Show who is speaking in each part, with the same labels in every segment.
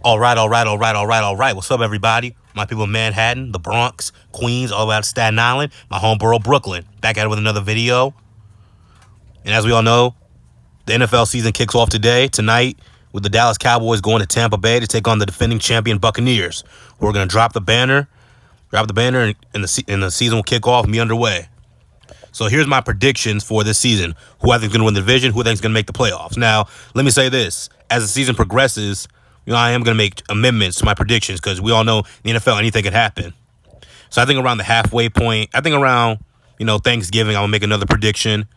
Speaker 1: All right. What's up, everybody? My people in Manhattan, the Bronx, Queens, all the way out to Staten Island, my home borough, Brooklyn. Back at it with another video. And as we all know, the NFL season kicks off tonight, with the Dallas Cowboys going to Tampa Bay to take on the defending champion Buccaneers. We're going to drop the banner, and the season will kick off and be underway. So here's my predictions for this season. Who I think is going to win the division, who I think is going to make the playoffs. Now, let me say this. As the season progresses, I am going to make amendments to my predictions because we all know in the NFL, anything can happen. So I think around the halfway point, around Thanksgiving, I'll make another prediction.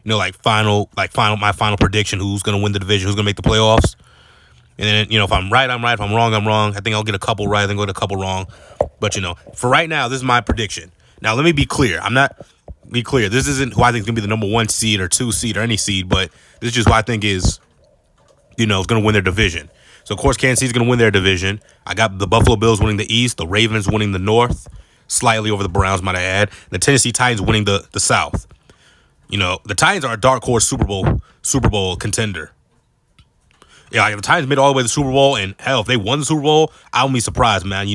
Speaker 1: My final prediction, who's going to win the division, who's going to make the playoffs. And then, if I'm right, I'm right. If I'm wrong, I'm wrong. I think I'll get a couple right, then go to a couple wrong. But, for right now, this is my prediction. Now, let me be clear. This isn't who I think is going to be the number 1 seed or 2 seed or any seed, but this is just who I think is going to win their division. So, of course, Kansas City's going to win their division. I got the Buffalo Bills winning the East, the Ravens winning the North, slightly over the Browns, might I add. The Tennessee Titans winning the South. The Titans are a dark horse Super Bowl contender. Yeah, if the Titans made it all the way to the Super Bowl, and hell, if they won the Super Bowl, I wouldn't be surprised, man.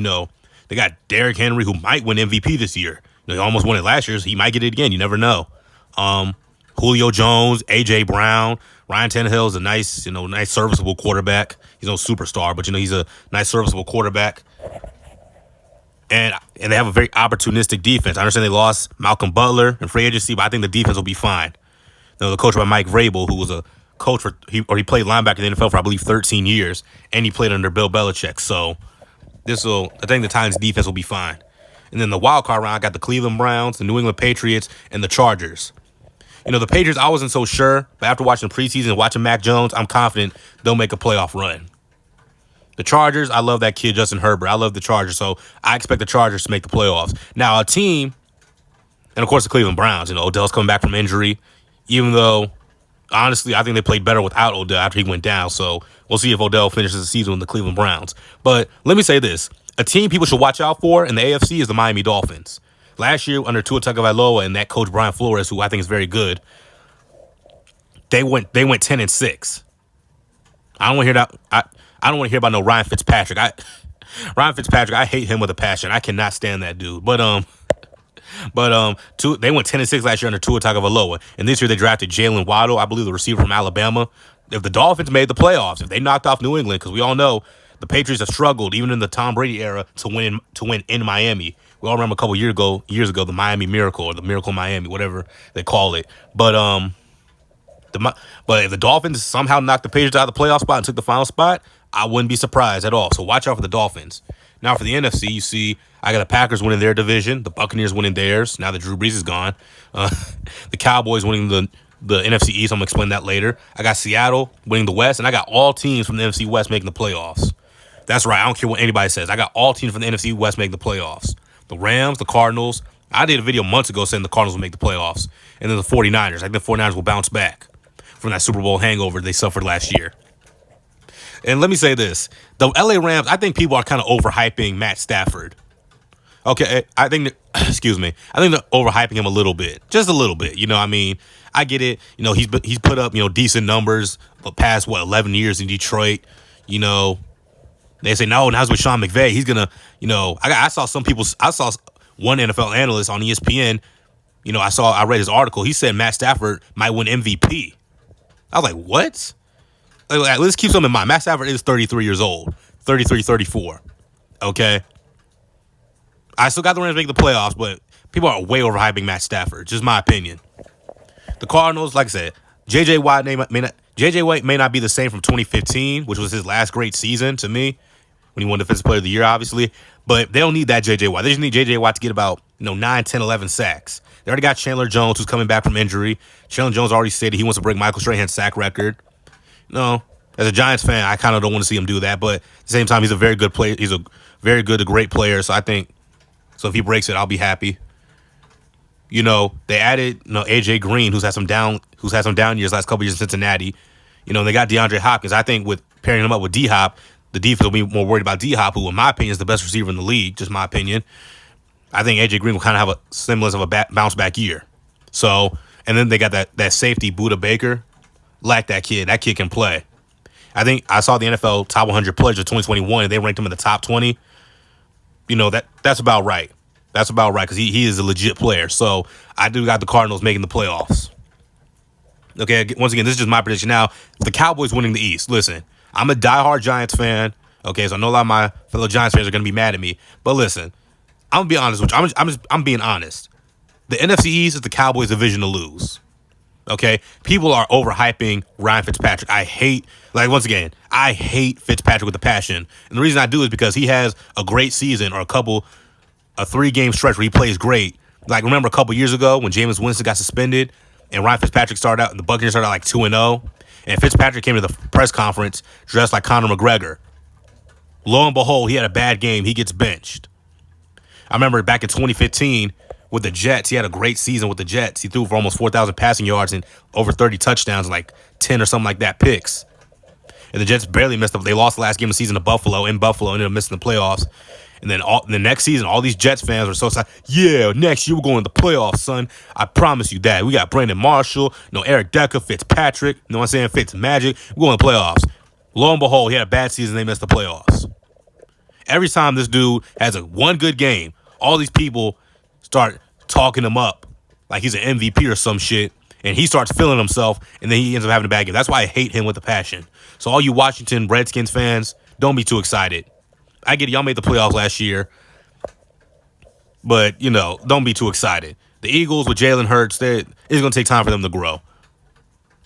Speaker 1: They got Derrick Henry, who might win MVP this year. He almost won it last year, so he might get it again. You never know. Julio Jones, A.J. Brown, Ryan Tannehill is a nice serviceable quarterback. He's no superstar, but he's a nice serviceable quarterback. And they have a very opportunistic defense. I understand they lost Malcolm Butler in free agency, but I think the defense will be fine. The coach by Mike Vrabel, who was a coach he played linebacker in the NFL for I believe 13 years, and he played under Bill Belichick. So I think the Titans defense will be fine. And then the wild card round, I got the Cleveland Browns, the New England Patriots, and the Chargers. The Patriots, I wasn't so sure, but after watching the preseason and watching Mac Jones, I'm confident they'll make a playoff run. The Chargers, I love that kid, Justin Herbert. I love the Chargers, so I expect the Chargers to make the playoffs. Now, a team, and of course the Cleveland Browns, Odell's coming back from injury, even though, honestly, I think they played better without Odell after he went down, so we'll see if Odell finishes the season with the Cleveland Browns. But let me say this. A team people should watch out for in the AFC is the Miami Dolphins. Last year, under Tua Tagovailoa and that coach Brian Flores, who I think is very good, they went 10-6. I don't want to hear that. I don't want to hear about no Ryan Fitzpatrick. Ryan Fitzpatrick, I hate him with a passion. I cannot stand that dude. But they went 10-6 last year under Tua Tagovailoa, and this year they drafted Jalen Waddle, I believe the receiver from Alabama. If the Dolphins made the playoffs, if they knocked off New England, because we all know the Patriots have struggled, even in the Tom Brady era, to win in Miami. We all remember a couple years ago, the Miami Miracle or the Miracle Miami, whatever they call it. But if the Dolphins somehow knocked the Patriots out of the playoff spot and took the final spot, I wouldn't be surprised at all. So watch out for the Dolphins. Now for the NFC, you see I got the Packers winning their division, the Buccaneers winning theirs. Now that Drew Brees is gone, the Cowboys winning the NFC East. I'm gonna explain that later. I got Seattle winning the West, and I got all teams from the NFC West making the playoffs. That's right. I don't care what anybody says. I got all teams from the NFC West making the playoffs. The Rams, the Cardinals. I did a video months ago saying the Cardinals will make the playoffs. And then the 49ers. I think the 49ers will bounce back from that Super Bowl hangover they suffered last year. And let me say this. The LA Rams, I think people are kind of overhyping Matt Stafford. Okay, I think they're overhyping him a little bit. Just a little bit. I get it. He's put up, decent numbers the past, 11 years in Detroit. They say, no, now he's with Sean McVay. He's going to, I saw one NFL analyst on ESPN, I read his article. He said Matt Stafford might win MVP. I was like, what? Let's keep something in mind. Matt Stafford is 33 years old, 33, 34. Okay? I still got the Rams making the playoffs, but people are way overhyping Matt Stafford. Just my opinion. The Cardinals, like I said, J.J. Watt may not be the same from 2015, which was his last great season to me, when he won Defensive Player of the Year, obviously. But they don't need that J.J. Watt. They just need J.J. Watt to get about 9, 10, 11 sacks. They already got Chandler Jones, who's coming back from injury. Chandler Jones already stated he wants to break Michael Strahan's sack record. As a Giants fan, I kind of don't want to see him do that. But at the same time, he's a very good player. He's a very good, a great player. So if he breaks it, I'll be happy. They added AJ Green, who's had some down years last couple years in Cincinnati. They got DeAndre Hopkins. I think with pairing him up with D-Hop, the defense will be more worried about D-Hop, who, in my opinion, is the best receiver in the league. Just my opinion. I think AJ Green will kind of have a semblance of a bounce back year. So, and then they got that safety, Buda Baker. Like that kid. That kid can play. I think I saw the NFL top 100 players of 2021, and they ranked him in the top 20. You know, that's about right. That's about right because he is a legit player. So I do got the Cardinals making the playoffs. Okay, once again, this is just my prediction. Now, the Cowboys winning the East. Listen, I'm a diehard Giants fan. Okay, so I know a lot of my fellow Giants fans are going to be mad at me. But listen, I'm going to be honest with you. I'm being honest. The NFC East is the Cowboys' division to lose. Okay, people are overhyping Ryan Fitzpatrick. I hate Fitzpatrick with a passion. And the reason I do is because he has a great season or a 3-game stretch where he plays great. Like, remember a couple years ago when Jameis Winston got suspended and Ryan Fitzpatrick started out, and the Buccaneers started out like 2-0, and Fitzpatrick came to the press conference dressed like Conor McGregor. Lo and behold, he had a bad game. He gets benched. I remember back in 2015 with the Jets, he had a great season with the Jets. He threw for almost 4,000 passing yards and over 30 touchdowns, like 10 or something like that picks. And the Jets barely missed up. They lost the last game of the season to Buffalo, ended up missing the playoffs. And then the next season, all these Jets fans were so excited. Yeah, next year we're going to the playoffs, son. I promise you that. We got Brandon Marshall, Eric Decker, Fitzpatrick, you know what I'm saying, Fitzmagic. We're going to the playoffs. Lo and behold, he had a bad season. They missed the playoffs. Every time this dude has one good game, all these people start talking him up like he's an MVP or some shit, and he starts feeling himself, and then he ends up having a bad game. That's why I hate him with a passion. So all you Washington Redskins fans, don't be too excited. I get it, y'all made the playoffs last year, but, don't be too excited. The Eagles with Jalen Hurts, it's going to take time for them to grow.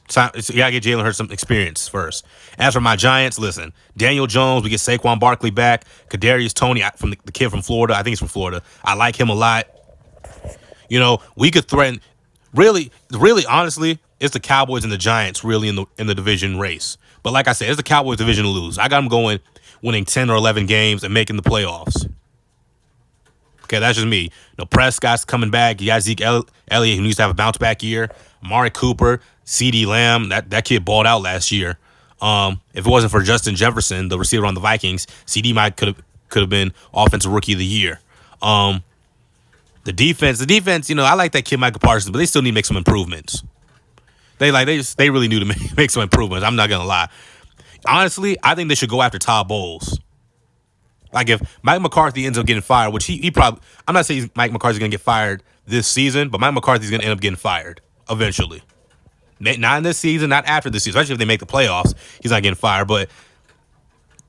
Speaker 1: You got to get Jalen Hurts some experience first. As for my Giants, listen, Daniel Jones, we get Saquon Barkley back. Kadarius Toney, from the kid from Florida. I think he's from Florida. I like him a lot. We could threaten. Really, honestly, it's the Cowboys and the Giants really in the division race. But like I said, it's the Cowboys division to lose. I got them going, winning 10 or 11 games and making the playoffs. Okay, that's just me. Prescott's coming back. You got Zeke Elliott, who needs to have a bounce back year. Amari Cooper, CeeDee Lamb, that kid balled out last year. If it wasn't for Justin Jefferson, the receiver on the Vikings, CD could have been offensive rookie of the year. The defense, I like that kid Michael Parsons, but they still need to make some improvements. They really need to make some improvements. I'm not gonna lie. Honestly, I think they should go after Todd Bowles. Like, if Mike McCarthy ends up getting fired, which he probably, I'm not saying Mike McCarthy's gonna get fired this season, but Mike McCarthy's gonna end up getting fired eventually. Not in this season, not after this season. Especially if they make the playoffs, he's not getting fired. But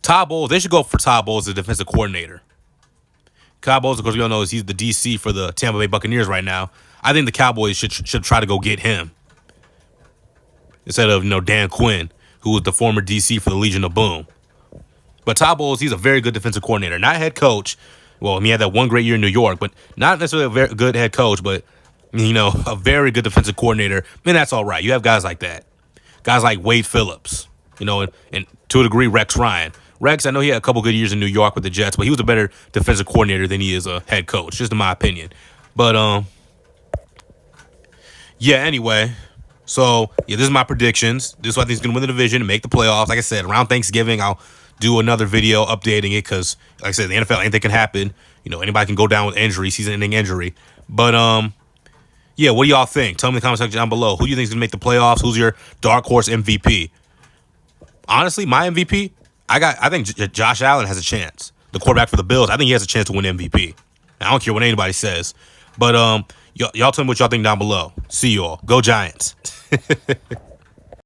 Speaker 1: Todd Bowles, they should go for Todd Bowles as the defensive coordinator. Todd Bowles, of course, we all know he's the DC for the Tampa Bay Buccaneers right now. I think the Cowboys should try to go get him instead of Dan Quinn, who was the former DC for the Legion of Boom. But Todd Bowles, he's a very good defensive coordinator, not head coach. Well, he had that one great year in New York, but not necessarily a very good head coach, but a very good defensive coordinator. That's all right. You have guys like that. Guys like Wade Phillips, and to a degree, Rex Ryan. Rex, I know he had a couple good years in New York with the Jets, but he was a better defensive coordinator than he is a head coach, just in my opinion. But, anyway. So, this is my predictions. This is what I think is going to win the division and make the playoffs. Like I said, around Thanksgiving, I'll do another video updating it because, like I said, the NFL, anything can happen. Anybody can go down with injury, season-ending injury. But, what do y'all think? Tell me in the comment section down below. Who do you think is going to make the playoffs? Who's your dark horse MVP? Honestly, my MVP, I think Josh Allen has a chance. The quarterback for the Bills, I think he has a chance to win MVP. I don't care what anybody says. But y'all tell me what y'all think down below. See y'all. Go Giants.